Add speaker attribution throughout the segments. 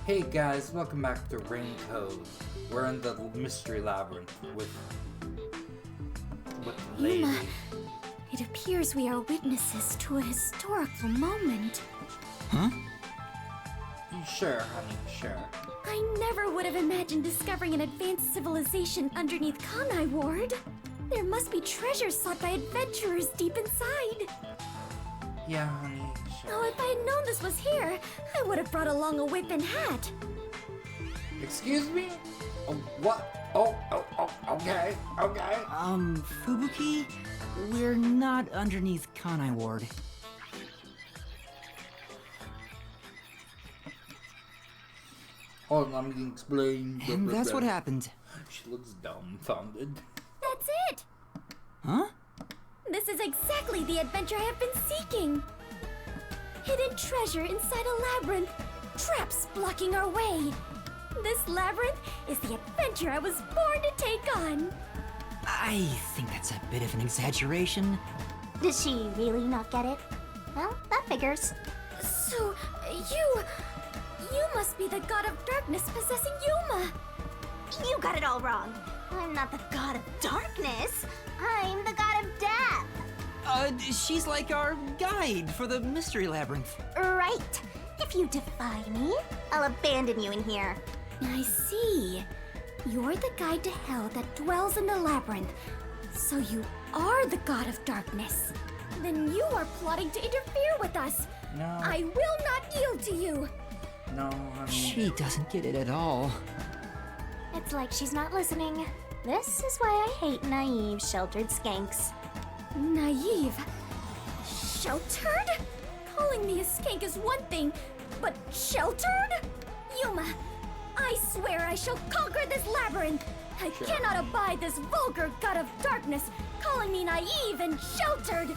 Speaker 1: Hey guys, welcome back to Rain Code. We're in the mystery labyrinth with the lady.
Speaker 2: Yuma, it appears we are witnesses to a historical moment.
Speaker 3: Huh?
Speaker 1: Sure, honey, sure.
Speaker 2: I never would have imagined discovering an advanced civilization underneath Kanai Ward. There must be treasures sought by adventurers deep inside.
Speaker 1: Yeah, honey, sure.
Speaker 2: Oh, if I had known this was here, I would have brought along a whip and hat.
Speaker 1: Excuse me? Oh, what? Oh, okay.
Speaker 3: Fubuki? We're not underneath Kanai Ward.
Speaker 1: Hold on, let me explain.
Speaker 3: And that's what happened.
Speaker 1: She looks dumbfounded.
Speaker 2: That's it!
Speaker 3: Huh?
Speaker 2: This is exactly the adventure I have been seeking. Hidden treasure inside a labyrinth. Traps blocking our way. This labyrinth is the adventure I was born to take on.
Speaker 3: I think that's a bit of an exaggeration.
Speaker 4: Does she really not get it? Well, that figures.
Speaker 2: So, you must be the god of darkness possessing Yuma.
Speaker 4: You got it all wrong. I'm not the god of darkness. I'm the god of death.
Speaker 3: She's like our guide for the mystery labyrinth.
Speaker 4: Right. If you defy me, I'll abandon you in here.
Speaker 2: I see. You're the guide to hell that dwells in the labyrinth. So you are the god of darkness. Then you are plotting to interfere with us.
Speaker 1: No.
Speaker 2: I will not yield to you.
Speaker 1: No, honey.
Speaker 3: She doesn't get it at all.
Speaker 4: It's like she's not listening. This is why I hate naive, sheltered skanks.
Speaker 2: Naive. Sheltered? Calling me a skank is one thing, but sheltered? Yuma, I swear I shall conquer this labyrinth. I cannot abide this vulgar god of darkness calling me naive and sheltered.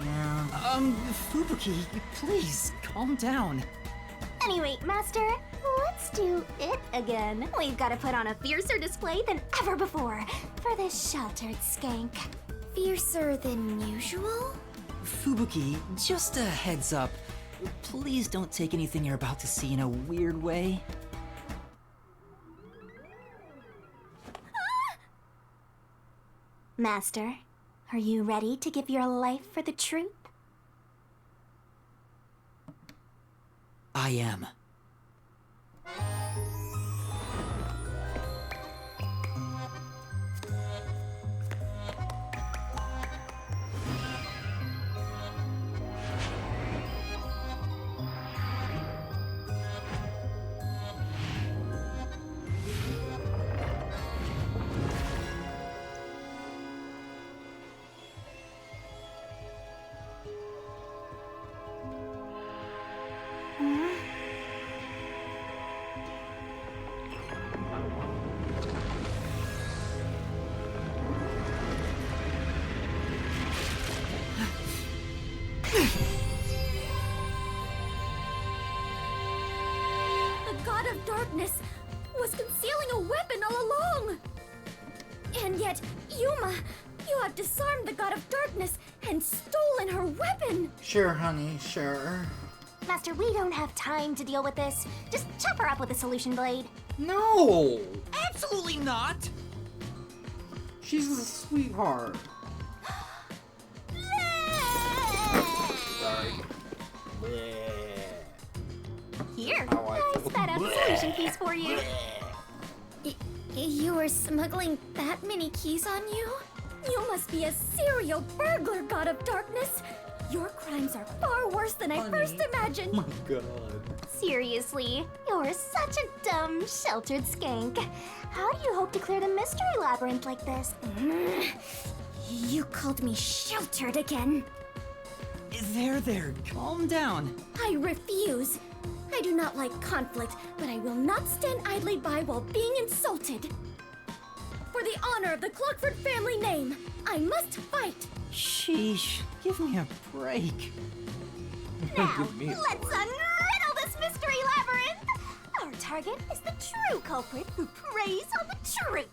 Speaker 1: Yeah.
Speaker 3: Fubuki, please, calm down.
Speaker 4: Anyway, Master, let's do it again. We've got to put on a fiercer display than ever before for this sheltered skank.
Speaker 2: Fiercer than usual?
Speaker 3: Fubuki, just a heads up. Please don't take anything you're about to see in a weird way.
Speaker 4: Master, are you ready to give your life for the truth?
Speaker 3: I am.
Speaker 2: The god of darkness was concealing a weapon all along. And yet, Yuma, you have disarmed the god of darkness and stolen her weapon.
Speaker 1: Sure, honey, sure.
Speaker 4: Master, we don't have time to deal with this. Just chop her up with a solution blade.
Speaker 1: No!
Speaker 3: Absolutely not!
Speaker 1: She's a sweetheart. Sorry.
Speaker 4: Here,
Speaker 1: How I
Speaker 4: I
Speaker 1: feel.
Speaker 4: set up a solution piece for you.
Speaker 2: You were smuggling that many keys on you? You must be a serial burglar, god of darkness. Your crimes are far worse than I first imagined.
Speaker 1: Oh my god.
Speaker 4: Seriously, you're such a dumb, sheltered skank. How do you hope to clear the mystery labyrinth like this?
Speaker 2: You called me sheltered again.
Speaker 3: There, calm down.
Speaker 2: I refuse. I do not like conflict, but I will not stand idly by while being insulted. For the honor of the Clockford family name, I must fight.
Speaker 3: Sheesh, give me a break.
Speaker 4: Now,
Speaker 1: Give me a
Speaker 4: let's unriddle this mystery labyrinth. Our target is the true culprit who preys on the truth.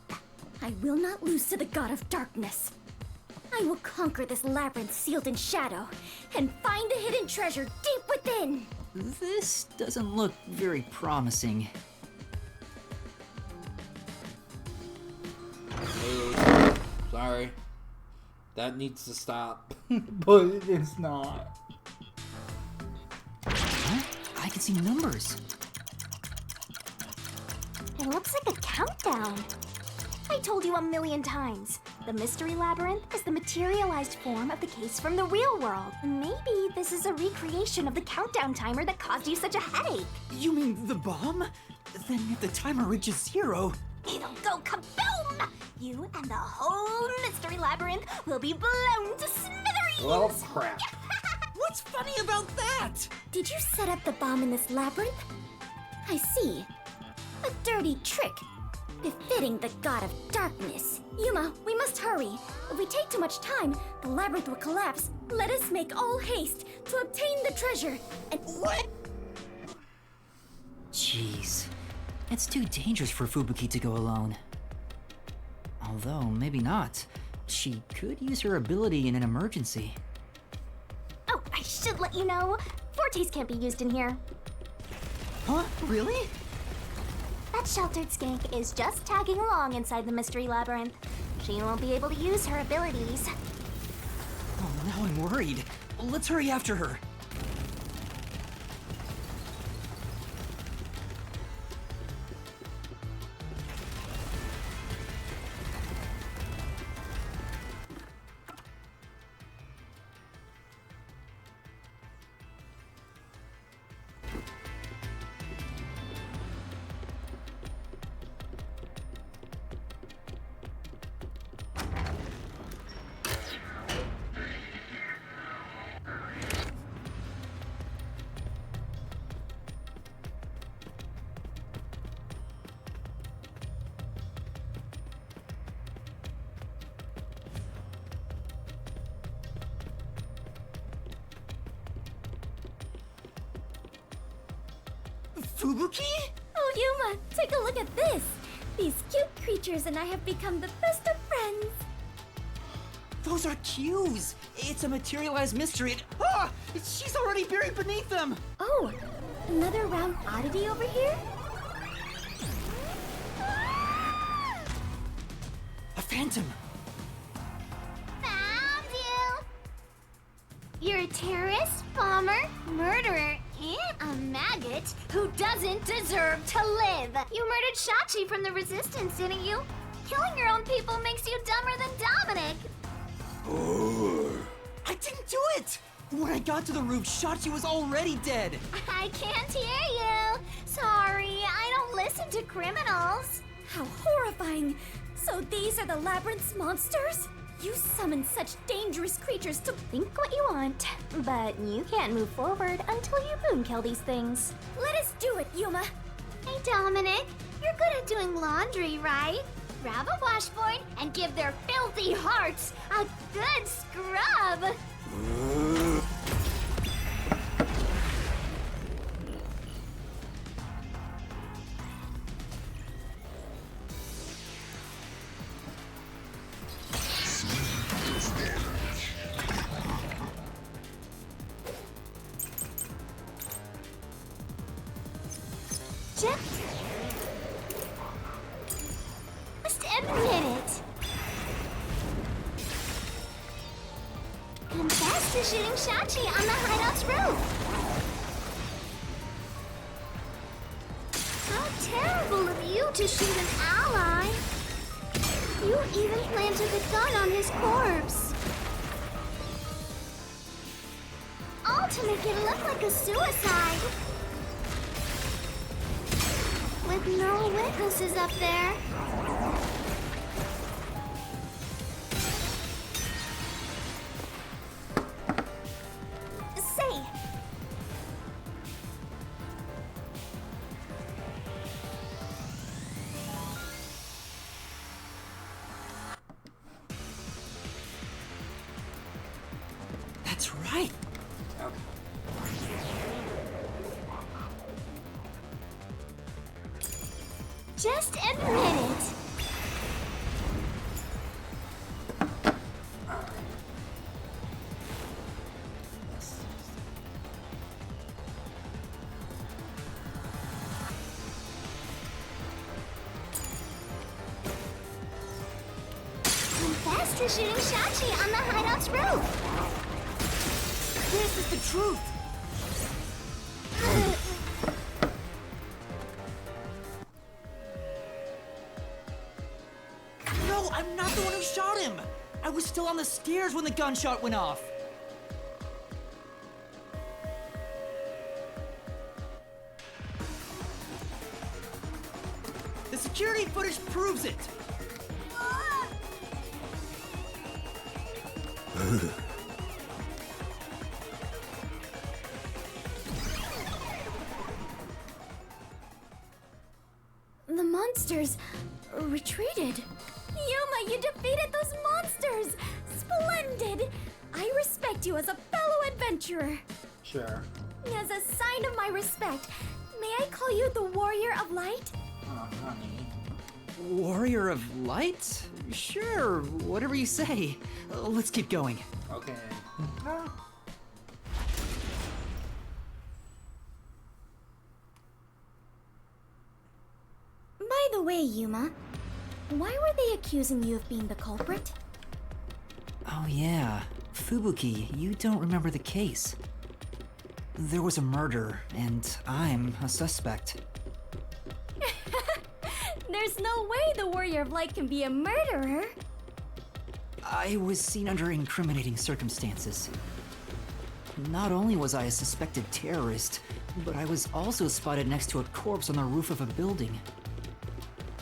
Speaker 2: I will not lose to the god of darkness. I will conquer this labyrinth sealed in shadow and find the hidden treasure deep within.
Speaker 3: This doesn't look very promising.
Speaker 1: Ooh, sorry. That needs to stop. But it's not.
Speaker 3: Huh? I can see numbers.
Speaker 4: It looks like a countdown. I told you a million times. The Mystery Labyrinth is the materialized form of the case from the real world. Maybe this is a recreation of the countdown timer that caused you such a headache.
Speaker 3: You mean the bomb? Then if the timer reaches 0...
Speaker 4: It'll go kaboom! You and the whole Mystery Labyrinth will be blown to smithereens!
Speaker 1: Well, crap.
Speaker 3: What's funny about that?
Speaker 2: Did you set up the bomb in this labyrinth? I see. A dirty trick. Befitting the god of darkness. Yuma, we must hurry. If we take too much time, the labyrinth will collapse. Let us make all haste to obtain the treasure. And what?
Speaker 3: Jeez. It's too dangerous for Fubuki to go alone. Although, maybe not. She could use her ability in an emergency.
Speaker 4: Oh, I should let you know. Fortes can't be used in here.
Speaker 3: Huh? Really?
Speaker 4: That sheltered skank is just tagging along inside the Mystery Labyrinth. She won't be able to use her abilities.
Speaker 3: Oh, now I'm worried. Let's hurry after her. Fubuki?
Speaker 2: Oh, Yuma, take a look at this. These cute creatures and I have become the best of friends.
Speaker 3: Those are cues! It's a materialized mystery. Ah! She's already buried beneath them!
Speaker 2: Oh, another round oddity over here?
Speaker 3: A phantom!
Speaker 4: Found you! You're a terrorist, bomber, murderer, and a maggot who doesn't deserve to live. You murdered Shachi from the Resistance, didn't you? Killing your own people makes you dumber than Dominic.
Speaker 3: I didn't do it! When I got to the roof, Shachi was already dead!
Speaker 4: I can't hear you. Sorry, I don't listen to criminals.
Speaker 2: How horrifying! So these are the labyrinth's monsters? You summon such dangerous creatures to...
Speaker 4: Think what you want, but you can't move forward until you boom kill these things.
Speaker 2: Let us do it, Yuma!
Speaker 4: Hey, Dominic, you're good at doing laundry, right? Grab a washboard and give their filthy hearts a good scrub. Just admit it. Confess to shooting Shachi on the hideout's roof. How terrible of you to shoot an ally. You even planted the gun on his corpse. All to make it look like a suicide. With no witnesses up there. Say.
Speaker 3: That's right!
Speaker 4: Just admit it. monster shooting Shachi on the hideout's roof.
Speaker 3: This is the truth! No, I'm not the one who shot him! I was still on the stairs when the gunshot went off! The security footage proves it!
Speaker 2: The monsters retreated. Yuma, you defeated those monsters! Splendid! I respect you as a fellow adventurer.
Speaker 1: Sure.
Speaker 2: As a sign of my respect, may I call you the Warrior of Light?
Speaker 1: Oh, honey.
Speaker 3: Warrior of Light? Sure, whatever you say. Let's keep going.
Speaker 1: Okay.
Speaker 2: By the way, Yuma, why were they accusing you of being the culprit?
Speaker 3: Oh yeah, Fubuki, you don't remember the case. There was a murder, and I'm a suspect.
Speaker 2: There's no way the Warrior of Light can be a murderer.
Speaker 3: I was seen under incriminating circumstances. Not only was I a suspected terrorist, but I was also spotted next to a corpse on the roof of a building.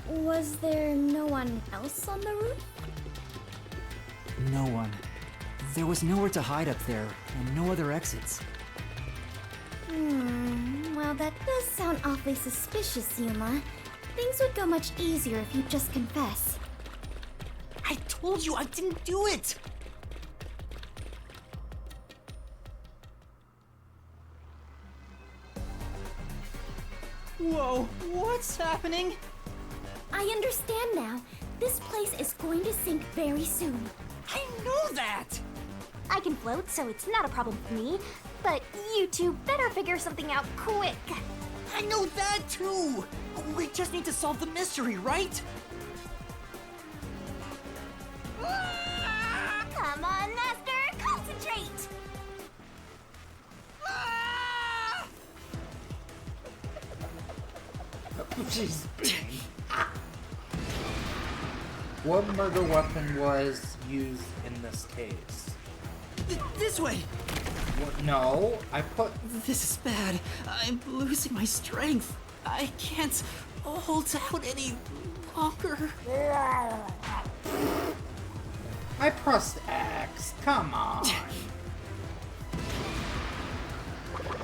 Speaker 2: Was there no one else on the roof?
Speaker 3: No one. There was nowhere to hide up there, and no other exits.
Speaker 2: Well, that does sound awfully suspicious, Yuma. Things would go much easier if you just confess.
Speaker 3: I told you I didn't do it! Whoa, what's happening?
Speaker 2: I understand now. This place is going to sink very soon.
Speaker 3: I know that!
Speaker 4: I can float, so it's not a problem for me. But you two better figure something out quick.
Speaker 3: I know that too! We just need to solve the mystery, right?
Speaker 4: Come on, Master, concentrate!
Speaker 1: She's spinning. What murder weapon was used in this case?
Speaker 3: This way!
Speaker 1: What? No, I put.
Speaker 3: This is bad. I'm losing my strength. I can't hold out any longer.
Speaker 1: I pressed X. Come on.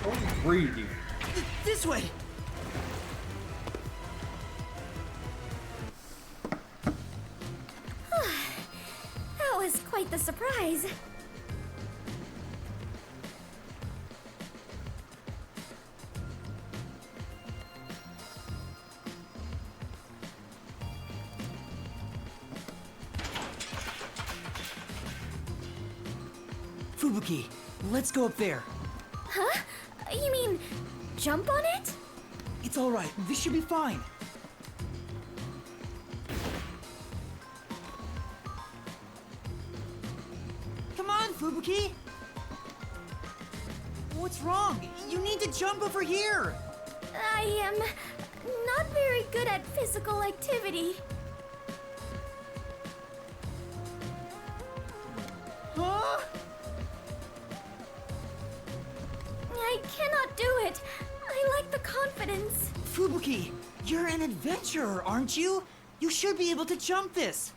Speaker 1: Don't greedy.
Speaker 3: This way!
Speaker 2: That was quite the surprise.
Speaker 3: Fubuki, let's go up there.
Speaker 2: Huh? You mean jump on it?
Speaker 3: It's alright, this should be fine. Come on, Fubuki! What's wrong? You need to jump over here!
Speaker 2: I am not very good at physical activity.
Speaker 3: Huh?
Speaker 2: I cannot do it. I lack the confidence.
Speaker 3: Fubuki, you're an adventurer, aren't you? You should be able to jump this.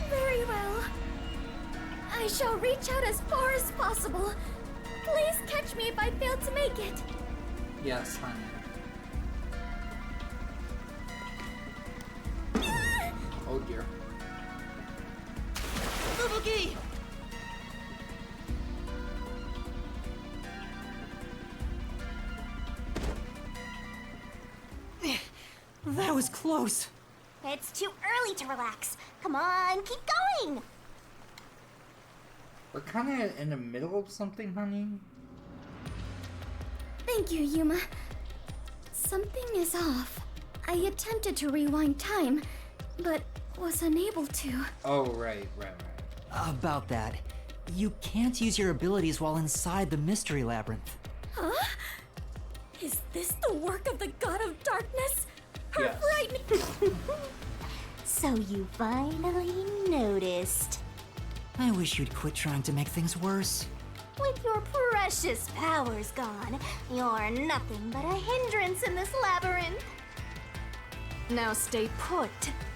Speaker 2: Very well. I shall reach out as far as possible. Please catch me if I fail to make it.
Speaker 1: Yes, honey. Oh dear.
Speaker 3: Fubuki! That was close.
Speaker 4: It's too early to relax. Come on, keep going!
Speaker 1: We're kind of in the middle of something, honey.
Speaker 2: Thank you, Yuma. Something is off. I attempted to rewind time, but was unable to.
Speaker 1: Oh, right.
Speaker 3: About that, you can't use your abilities while inside the mystery labyrinth.
Speaker 2: Huh? Is this the work of the God of Darkness? Her
Speaker 1: Yes.
Speaker 2: frightening...
Speaker 4: So you finally noticed.
Speaker 3: I wish you'd quit trying to make things worse.
Speaker 4: With your precious powers gone, you're nothing but a hindrance in this labyrinth. Now stay put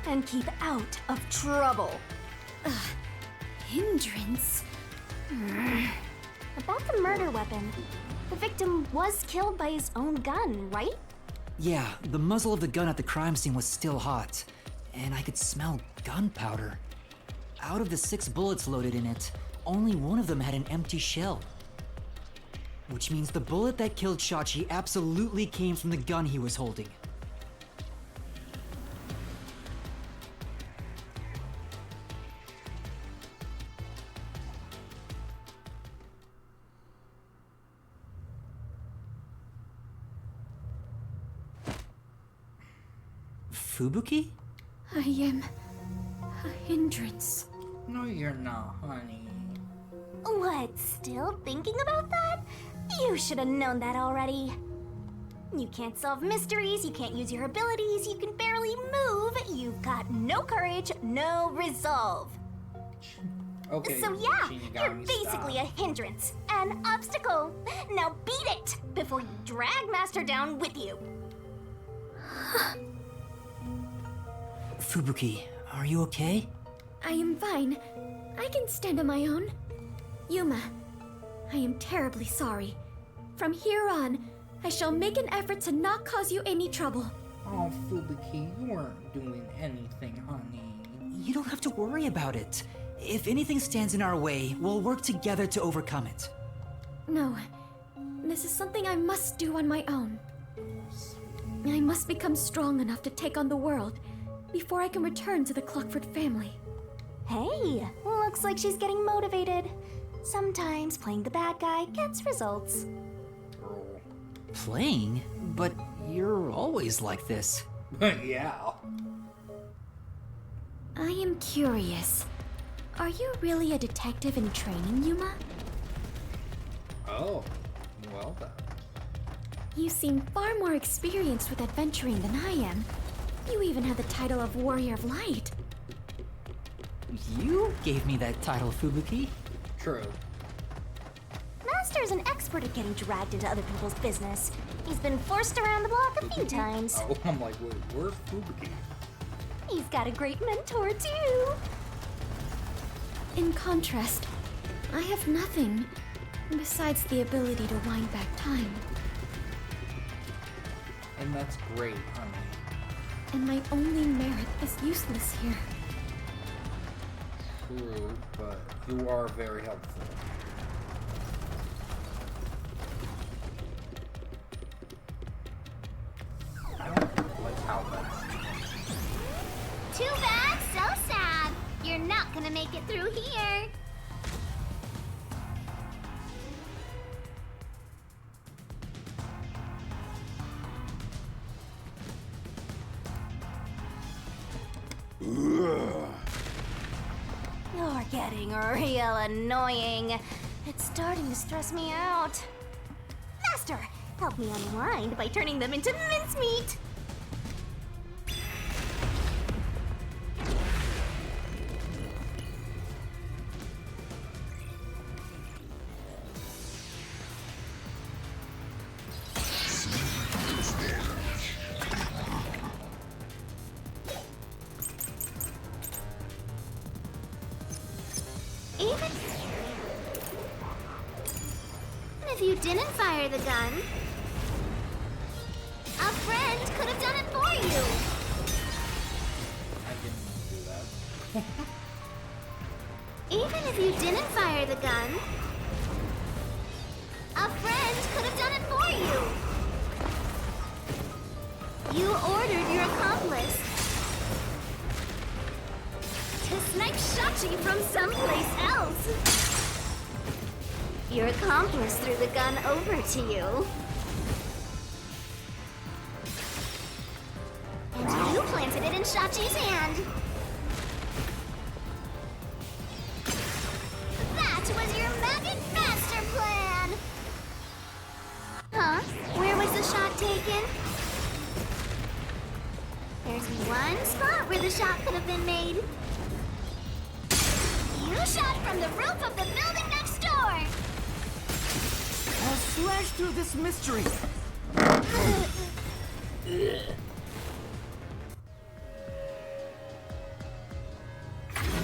Speaker 4: and keep out of trouble.
Speaker 2: hindrance?
Speaker 4: About the murder weapon. The victim was killed by his own gun, right?
Speaker 3: Yeah, the muzzle of the gun at the crime scene was still hot, and I could smell gunpowder. Out of the 6 bullets loaded in it, only one of them had an empty shell. Which means the bullet that killed Shachi absolutely came from the gun he was holding. Fubuki?
Speaker 2: I am a hindrance.
Speaker 1: No, you're not, honey.
Speaker 4: What, still thinking about that? You should have known that already. You can't solve mysteries, you can't use your abilities, you can barely move, you've got no courage, no resolve.
Speaker 1: Okay,
Speaker 4: So yeah,
Speaker 1: Shinigami,
Speaker 4: you're basically
Speaker 1: stop.
Speaker 4: a hindrance, an obstacle. Now beat it before you drag Master down with you.
Speaker 3: Fubuki, are you okay?
Speaker 2: I am fine. I can stand on my own. Yuma, I am terribly sorry. From here on, I shall make an effort to not cause you any trouble.
Speaker 1: Oh, Fubuki, you weren't doing anything, honey.
Speaker 3: You don't have to worry about it. If anything stands in our way, we'll work together to overcome it.
Speaker 2: No, this is something I must do on my own. I must become strong enough to take on the world before I can return to the Clockford family.
Speaker 4: Hey, looks like she's getting motivated. Sometimes playing the bad guy gets results.
Speaker 1: Girl.
Speaker 3: Playing? But you're always like this.
Speaker 1: Yeah.
Speaker 2: I am curious. Are you really a detective in training, Yuma?
Speaker 1: Oh, well then.
Speaker 2: You seem far more experienced with adventuring than I am. You even have the title of Warrior of Light.
Speaker 3: You gave me that title, Fubuki.
Speaker 1: True.
Speaker 4: Master's an expert at getting dragged into other people's business. He's been forced around the block a few times.
Speaker 1: Oh, I'm like, wait, where's Fubuki?
Speaker 4: He's got a great mentor, too.
Speaker 2: In contrast, I have nothing besides the ability to wind back time.
Speaker 1: And that's great, honey.
Speaker 2: And my only merit is useless here.
Speaker 1: True, but you are very helpful. I don't like how that's...
Speaker 4: Too bad, so sad. You're not gonna make it through here. You're getting real annoying. It's starting to stress me out. Master, help me unwind by turning them into mincemeat. Even if you didn't fire the gun, a friend could have done it for you.
Speaker 1: I didn't do that.
Speaker 4: Even if you didn't fire the gun, a friend could have done it for you. You ordered your accomplice to snipe Shachi from someplace else. Your accomplice threw the gun over to you. And you planted it in Shachi's hand. one spot where the shot could have been made. You shot from the roof of the building next door.
Speaker 3: I'll slash through this mystery. The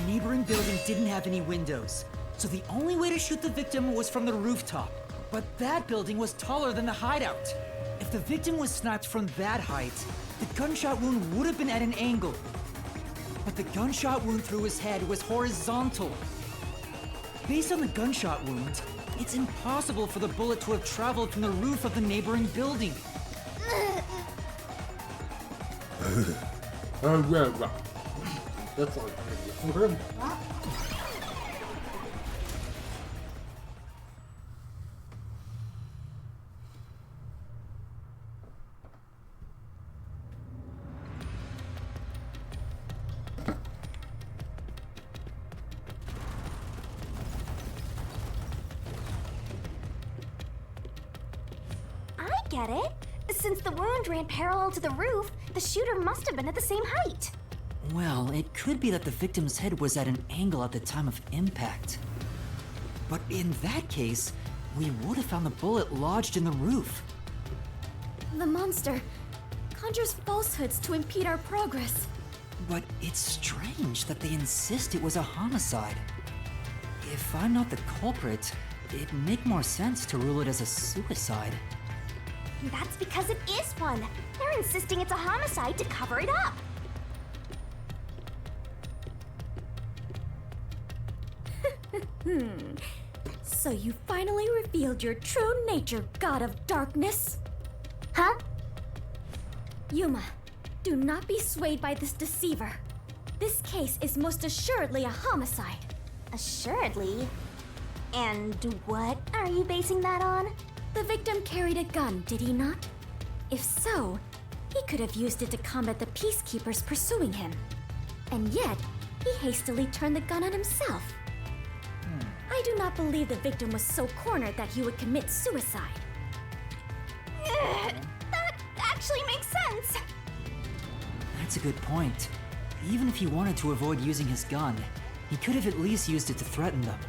Speaker 3: neighboring building didn't have any windows, so the only way to shoot the victim was from the rooftop. But that building was taller than the hideout. If the victim was sniped from that height, the gunshot wound would have been at an angle. But the gunshot wound through his head was horizontal. Based on the gunshot wound, it's impossible for the bullet to have traveled from the roof of the neighboring building.
Speaker 1: That's all I'm gonna do.
Speaker 2: I get it. Since the wound ran parallel to the roof, the shooter must have been at the same height.
Speaker 3: Well, it could be that the victim's head was at an angle at the time of impact. But in that case, we would have found the bullet lodged in the roof.
Speaker 2: The monster conjures falsehoods to impede our progress.
Speaker 3: But it's strange that they insist it was a homicide. If I'm not the culprit, it'd make more sense to rule it as a suicide.
Speaker 2: That's because it is one. They're insisting it's a homicide to cover it up. So you finally revealed your true nature, God of Darkness.
Speaker 4: Huh?
Speaker 2: Yuma, do not be swayed by this deceiver. This case is most assuredly a homicide.
Speaker 4: Assuredly. And what are you basing that on?
Speaker 2: The victim carried a gun, did he not? If so, he could have used it to combat the peacekeepers pursuing him. And yet, he hastily turned the gun on himself. I do not believe the victim was so cornered that he would commit suicide.
Speaker 4: That actually makes sense.
Speaker 3: That's a good point. Even if he wanted to avoid using his gun, he could have at least used it to threaten them.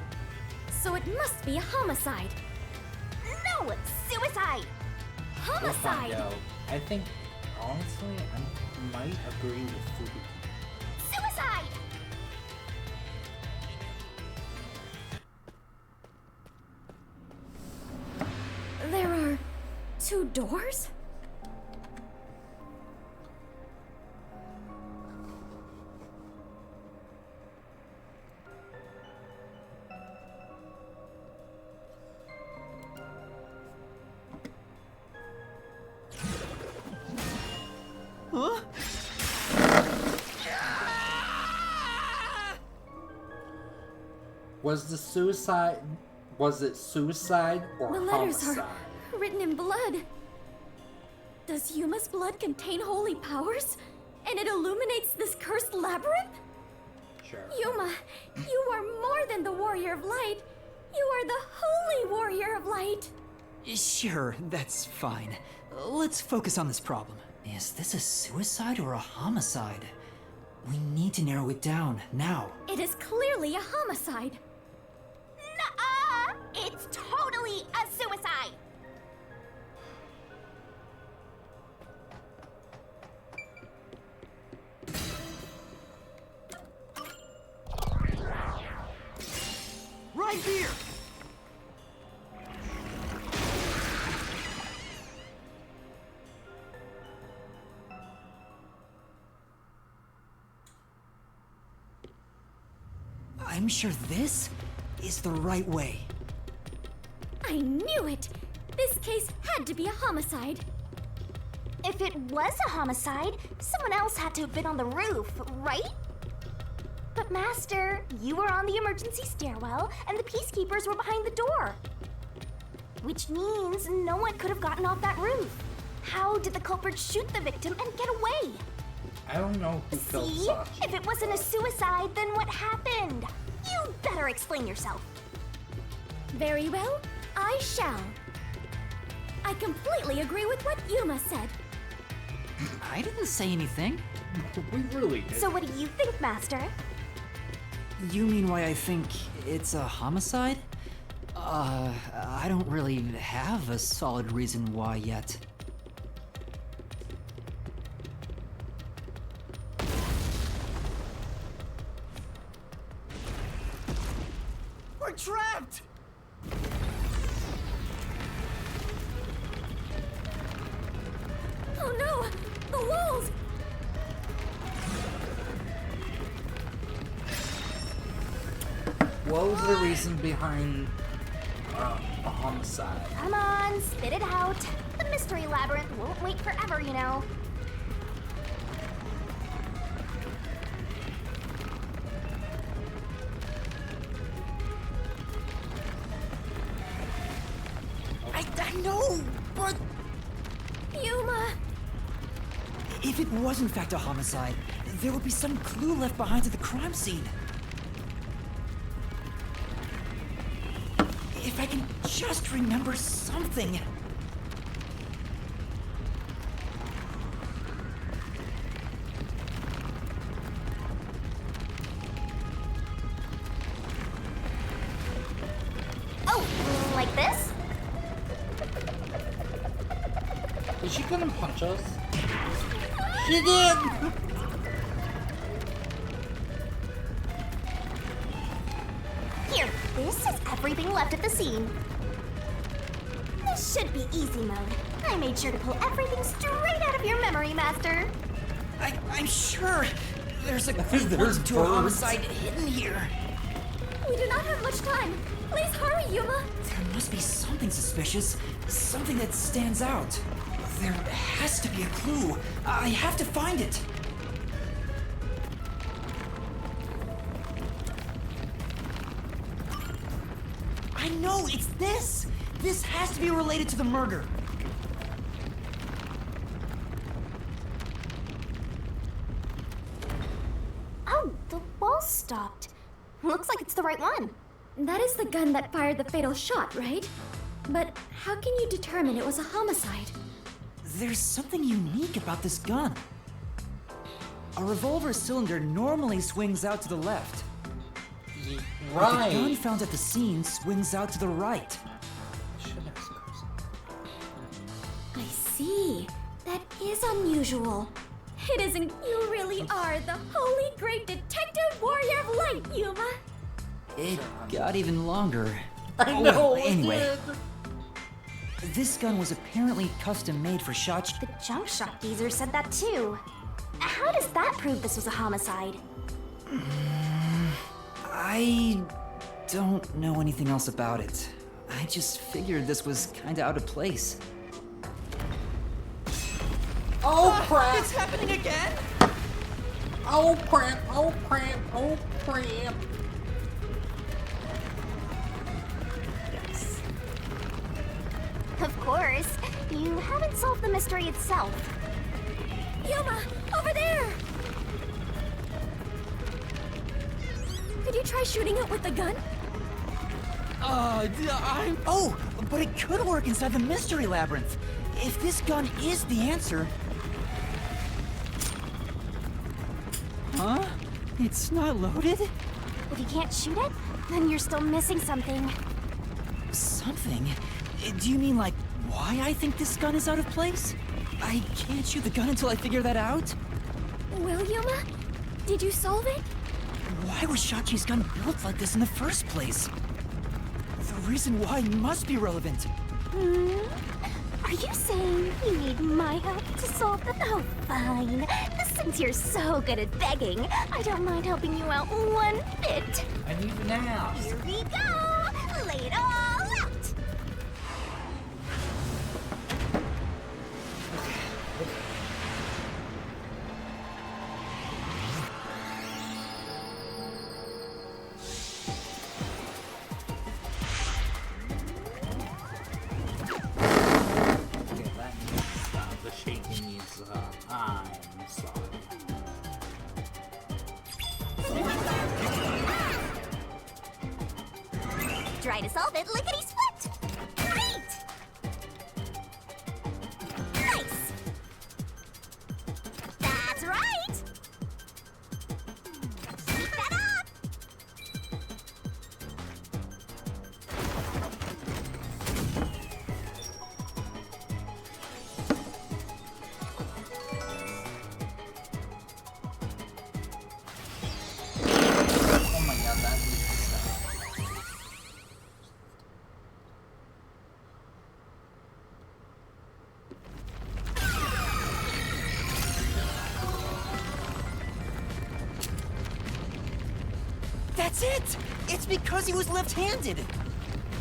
Speaker 2: So it must be a homicide.
Speaker 4: No, suicide.
Speaker 1: We'll find
Speaker 2: Homicide!
Speaker 1: out. I think, honestly, I might agree with Fubuki.
Speaker 4: Suicide!
Speaker 2: There are 2 doors?
Speaker 3: Huh?
Speaker 1: Was it suicide or
Speaker 2: The letters
Speaker 1: homicide?
Speaker 2: are written in blood. Does Yuma's blood contain holy powers? And it illuminates this cursed labyrinth?
Speaker 1: Sure.
Speaker 2: Yuma, you are more than the warrior of light. You are the holy warrior of light.
Speaker 3: Sure, that's fine. Let's focus on this problem. Is this a suicide or a homicide? We need to narrow it down, now.
Speaker 2: It is clearly a homicide.
Speaker 4: Nuh-uh! It's totally a suicide!
Speaker 3: Right here! I'm sure this is the right way.
Speaker 2: I knew it! This case had to be a homicide.
Speaker 4: If it was a homicide, someone else had to have been on the roof, right? But Master, you were on the emergency stairwell, and the peacekeepers were behind the door. Which means no one could have gotten off that roof. How did the culprit shoot the victim and get away?
Speaker 1: I don't know who killed
Speaker 4: See?
Speaker 1: Sachi.
Speaker 4: If it wasn't a suicide, then what happened? You better explain yourself.
Speaker 2: Very well, I shall. I completely agree with what Yuma said.
Speaker 3: I didn't say anything.
Speaker 1: We really did.
Speaker 2: So what do you think, Master?
Speaker 3: You mean why I think it's a homicide? I don't really have a solid reason why yet.
Speaker 5: We're trapped!
Speaker 2: Oh no! The walls!
Speaker 1: What was the reason behind a homicide?
Speaker 4: Come on, spit it out. The mystery labyrinth won't wait forever, you know.
Speaker 3: I know, but
Speaker 2: Yuma!
Speaker 3: if it was in fact a homicide, there would be some clue left behind at the crime scene. If I can just remember something.
Speaker 4: Oh, like this?
Speaker 1: Is she gonna punch us? She did!
Speaker 4: Here, this is everything left at the scene. This should be easy mode. I made sure to pull everything straight out of your memory, Master.
Speaker 3: I'm sure there's a
Speaker 1: There's
Speaker 3: clue to a
Speaker 1: birds.
Speaker 3: homicide hidden here.
Speaker 2: We do not have much time. Please hurry, Yuma.
Speaker 3: There must be something suspicious, something that stands out. There has to be a clue. I have to find it. I know, it's this! This has to be related to the murder.
Speaker 4: Oh, the wall stopped. Looks like it's the right one.
Speaker 2: That is the gun that fired the fatal shot, right? But how can you determine it was a homicide?
Speaker 3: There's something unique about this gun. A revolver cylinder normally swings out to the left. But the gun
Speaker 1: Right.
Speaker 3: found at the scene swings out to the right.
Speaker 2: I see. That is unusual. It isn't. You really are the holy great detective warrior of light, Yuma.
Speaker 3: It got even longer.
Speaker 1: I
Speaker 3: Oh,
Speaker 1: know.
Speaker 3: well,
Speaker 1: it
Speaker 3: anyway.
Speaker 1: did.
Speaker 3: This gun was apparently custom made for Shachi.
Speaker 4: The junk shop geezer said that too. How does that prove this was a homicide?
Speaker 3: I don't know anything else about it. I just figured this was kinda out of place.
Speaker 1: Oh crap!
Speaker 5: It's happening again?
Speaker 1: Oh crap! Oh crap! Oh crap!
Speaker 4: Yes. Of course. You haven't solved the mystery itself.
Speaker 2: Yuma, over there! Could you try shooting it with the gun?
Speaker 3: Oh, but it could work inside the mystery labyrinth. If this gun is the answer. Huh? It's not loaded?
Speaker 4: If you can't shoot it, then you're still missing something.
Speaker 3: Something? Do you mean like why I think this gun is out of place? I can't shoot the gun until I figure that out?
Speaker 2: Well, Yuma, did you solve it?
Speaker 3: Why was Shachi's gun built like this in the first place? The reason why must be relevant.
Speaker 4: Are you saying you need my help to solve the... Oh, fine. Since you're so good at begging, I don't mind helping you out one bit.
Speaker 1: I need an ass.
Speaker 4: Here we go! Lay it all out!
Speaker 1: Okay, that needs to stop. The shaking needs to stop. I'm sorry.
Speaker 4: Try to solve it lickety-split! Great! Nice!
Speaker 3: That's it! It's because he was left-handed!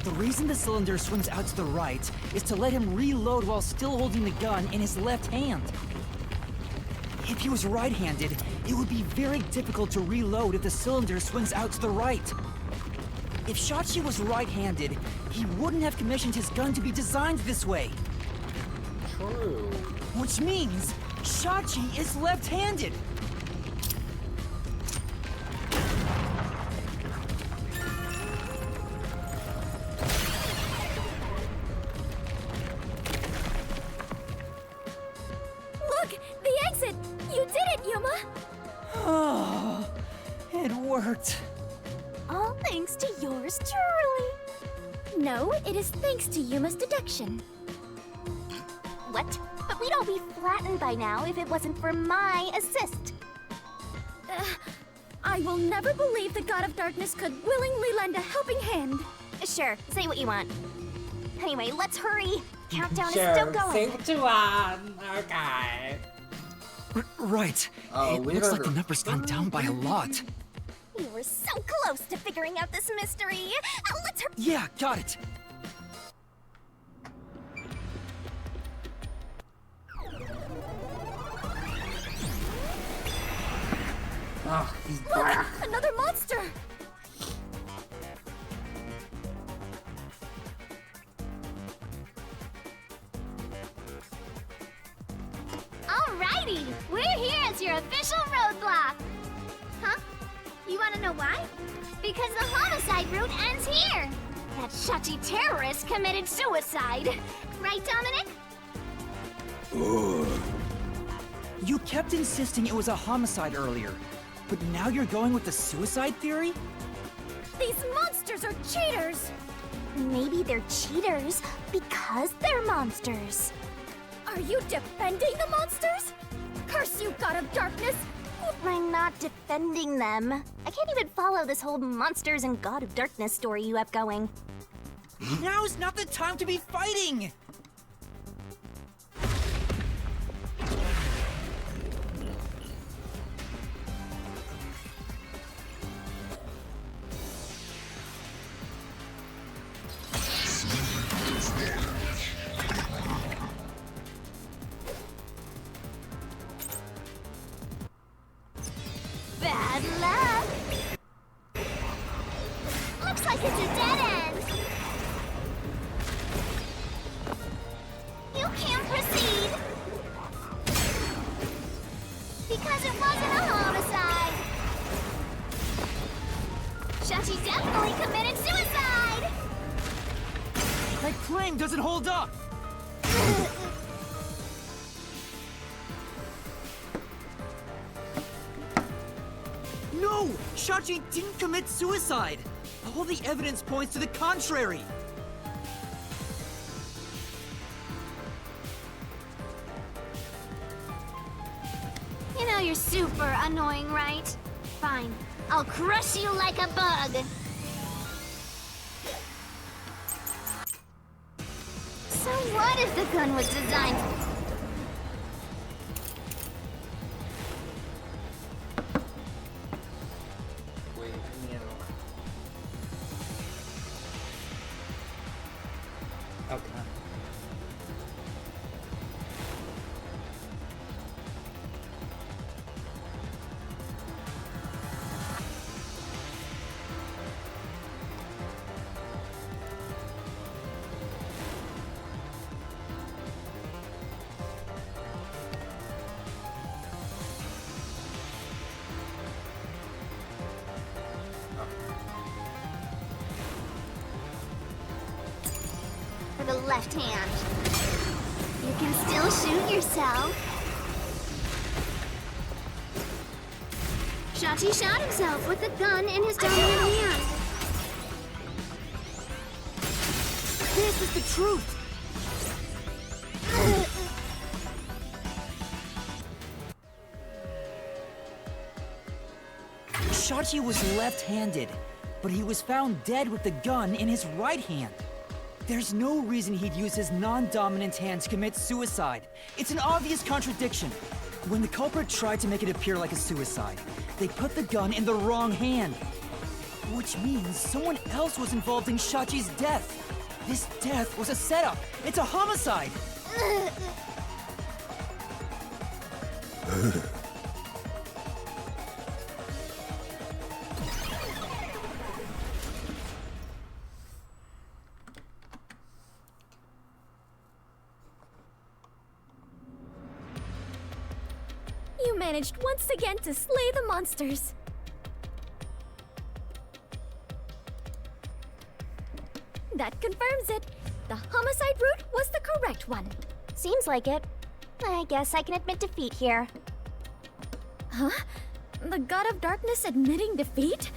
Speaker 3: The reason the cylinder swings out to the right is to let him reload while still holding the gun in his left hand. If he was right-handed, it would be very difficult to reload if the cylinder swings out to the right. If Shachi was right-handed, he wouldn't have commissioned his gun to be designed this way.
Speaker 1: True.
Speaker 3: Which means Shachi is left-handed.
Speaker 2: Look! The exit! You did it, Yuma!
Speaker 3: Oh, it worked.
Speaker 2: All thanks to yours truly. No, it is thanks to Yuma's deduction.
Speaker 4: What? But we'd all be flattened by now if it wasn't for my assist.
Speaker 2: I will never believe the God of Darkness could willingly lend a helping hand.
Speaker 4: Sure, say what you want. Anyway, let's hurry. Countdown is
Speaker 1: Sure,
Speaker 4: still going.
Speaker 1: say what you want. Okay.
Speaker 3: Right.
Speaker 1: Oh,
Speaker 3: It
Speaker 1: we
Speaker 3: looks
Speaker 1: heard
Speaker 3: like the
Speaker 1: her.
Speaker 3: number's gone down by a lot.
Speaker 4: We were so close to figuring out this mystery. Let's hurry.
Speaker 3: Yeah, got it.
Speaker 1: Oh, he's
Speaker 2: Look!
Speaker 1: back.
Speaker 2: Another monster!
Speaker 4: Alrighty, we're here as your official roadblock. Huh? You want to know why? Because the homicide route ends here. That Shachi terrorist committed suicide. Right, Dominic?
Speaker 3: You kept insisting it was a homicide earlier, but now you're going with the suicide theory?
Speaker 2: These monsters are cheaters!
Speaker 4: Maybe they're cheaters because they're monsters.
Speaker 2: Are you defending the monsters? Curse you, God of Darkness!
Speaker 4: I'm not defending them. I can't even follow this whole monsters and God of Darkness story you have going.
Speaker 3: Now's not the time to be fighting!
Speaker 4: Bad luck! Looks like it's a dead end! You can't proceed! Because it wasn't a homicide! Shachi definitely committed suicide!
Speaker 3: My claim doesn't hold up! No! Shachi didn't commit suicide! All the evidence points to the contrary!
Speaker 4: You know you're super annoying, right? Fine. I'll crush you like a bug! So what if the gun was designed...
Speaker 1: Wait, yeah. Okay.
Speaker 4: For the left hand. You can still shoot yourself. Shachi shot himself with the gun in his dominant hand.
Speaker 3: This is the truth! Shachi was left-handed, but he was found dead with the gun in his right hand. There's no reason he'd use his non-dominant hand to commit suicide. It's an obvious contradiction. When the culprit tried to make it appear like a suicide, they put the gun in the wrong hand.
Speaker 5: Which means someone else was involved in Shachi's death. This death was a setup. It's a homicide.
Speaker 2: You managed once again to slay the monsters. That confirms it. The homicide route was the correct one.
Speaker 4: Seems like it. I guess I can admit defeat here.
Speaker 2: Huh? The God of Darkness admitting defeat?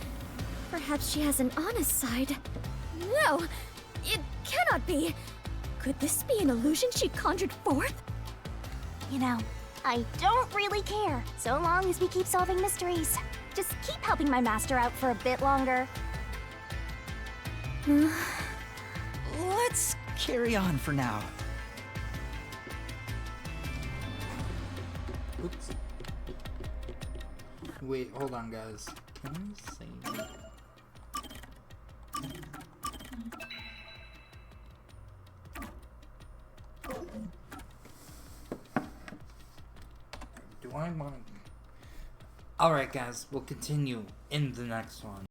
Speaker 2: Perhaps she has an honest side. No! It cannot be! Could this be an illusion she conjured forth?
Speaker 4: You know, I don't really care, so long as we keep solving mysteries. Just keep helping my master out for a bit longer.
Speaker 5: Let's carry on for now.
Speaker 1: Oops. Wait, hold on, guys. Can we save? Do I want to? Alright, guys, we'll continue in the next one.